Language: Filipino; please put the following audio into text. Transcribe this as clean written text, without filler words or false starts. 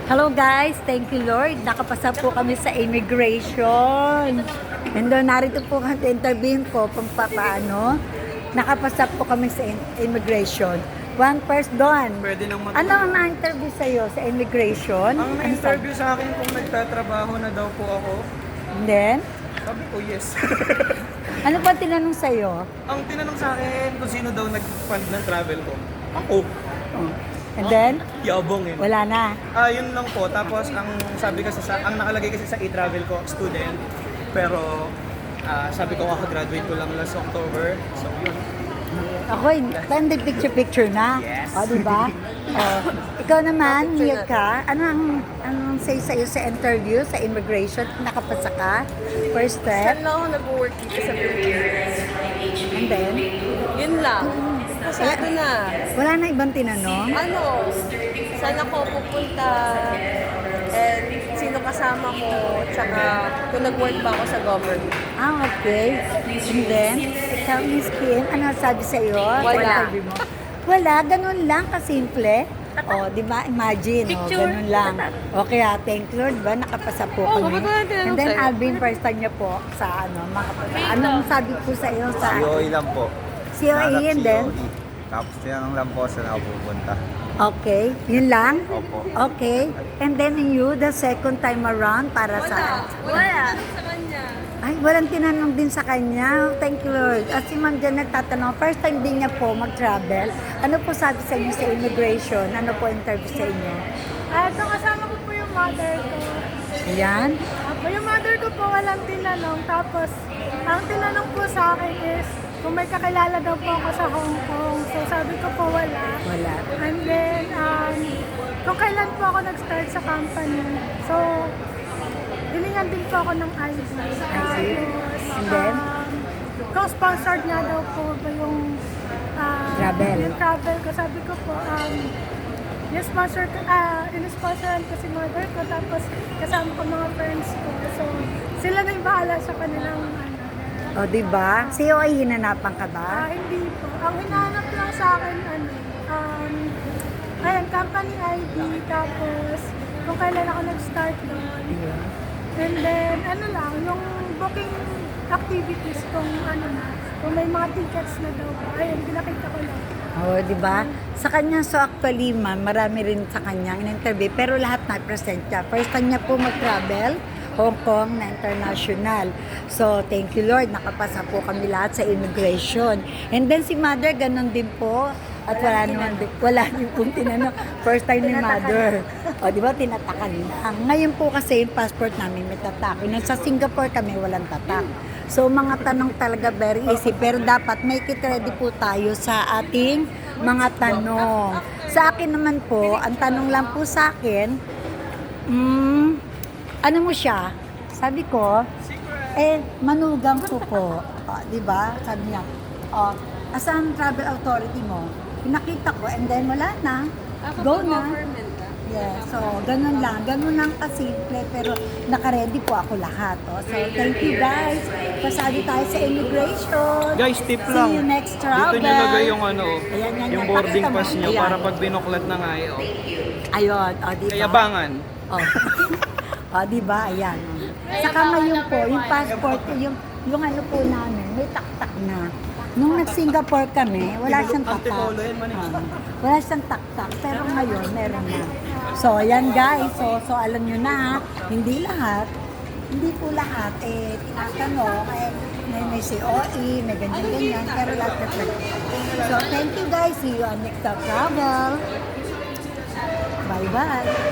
Hello guys, thank you Lord. Nakapasa po kami sa immigration. And doon, narito po kami, interviewin ko kung paano. Nakapasa po kami sa immigration. One first doon. Pwede nang Ano ang na-interview sa'yo sa immigration? Ang na-interview sa akin kung nagtatrabaho na daw po ako, And then, sabi ko yes. ano pa tinanong sa'yo? Ang tinanong sa akin kung sino daw nag-fund ng travel ko. Ako. Oh. And then, Yabong eh. wala na. Yun lang po. Tapos ang sabi kasi ang nakalagay kasi sa e-travel ko, student. Pero sabi ko kakagraduate ko lang last October. So yun. Ako, hindi picture-picture na. Yes. O, diba? Ikaw naman, here ka. Anong say sa'yo sa interview, sa immigration? Nakapasa ka? First step? Saan lang ako nag-work dito sa Pilipinas? And then? Yun lang. Masyado na. Wala na ibang tinanong? Ano? Saan ako pupunta? And sino kasama mo? Tsaka kung nag-work ba ako sa government? Okay. And then, ikaw, Miss Kim, ano sabi sa'yo? Sa Wala. interview mo? Wala, ganun lang, kasimple. O, di ba? Imagine, ganun lang. Okay, thank you Lord, ba? Nakapasa po kami. bakit wala tinanong And then, sa'yo? Alvin, first time niya po sa makapasa. Anong sabi po sa iyo sa COE lang po. COE and then? Tapos tinanong lang po sa nakapupunta. Okay, yun lang? Opo. Okay. And then you, the second time around, para sa... Wala. Sa kanya. Ay, walang tinanong din sa kanya. Thank you, Lord. At si Ma'am Jan nagtatanong, first time din niya po mag-travel. Ano po sabi sa inyo sa immigration? Ano po interview sa inyo? Ito, kasama ko po yung mother ko. Ayan. Yung mother ko po walang tinanong. Tapos, ang tinanong po sa akin is, kung may kakilala daw po ako sa Hong Kong. So, sabi ko po wala. Wala. And then, kung kailan po ako nag-start sa company. So, hiningan din po ako ng ID. Tapos, And then? kung sponsored nga daw po ba yung Travel. Yung travel ko. Sabi ko po, in-sponsoran ko si mother ko. Tapos, kasama ko mga friends ko. So, sila na yung bahala sa kanilang O, di ba? COE hinanapan ka ba? hindi po. Ang hinahanap lang sa akin, company ID, tapos kung kailan ako nag-start doon. And then, yung booking activities kung kung may mga tickets na daw. Ayun, pinakita ko lang. O, di ba? Sa kanya, so actually, ma'am, marami rin sa kanya in-interview, pero lahat na-present niya. First time niya po mag-travel, Hong Kong na international. So, thank you Lord, nakapasa po kami lahat sa immigration. And then si mother, ganun din po. At wala din pong tinanong. First time ni mother. O, di ba, tinatakan lang. Ngayon po kasi yung passport namin may tatak. Nung sa Singapore kami, walang tatak. So, mga tanong talaga very easy. Pero dapat make it ready po tayo sa ating mga tanong. Sa akin naman po, ang tanong lang po sa akin, ano mo siya? Sabi ko, manugang ko po. Di ba? Sabi niya, asan travel authority mo? Pinakita ko, and then wala na. Go na. Yeah, so ganun lang. Ganun lang kasimple, pero nakaready po ako lahat. So thank you guys. Pasado tayo sa immigration. Guys, tip See lang. you next travel. Dito nyo lagay yung Ayan, yan, yung yan. boarding Pakita mo. pass nyo Ayan. para pag binuklat na nga eh. Ayun, di ba? Kayabangan. Di ba? Ayan. Saka ngayon po, yung passport, yung ano po namin, may taktak na. Nung nag-Singapore kami, wala siyang taktak. Antipolo yan man eh. Wala siyang taktak, pero ngayon, meron na. So, ayan guys. So alam nyo na, hindi po lahat, tinatanong, may COE, may ganyan-ganyan, pero lahat na. So, thank you guys. See you on next travel. Bye-bye.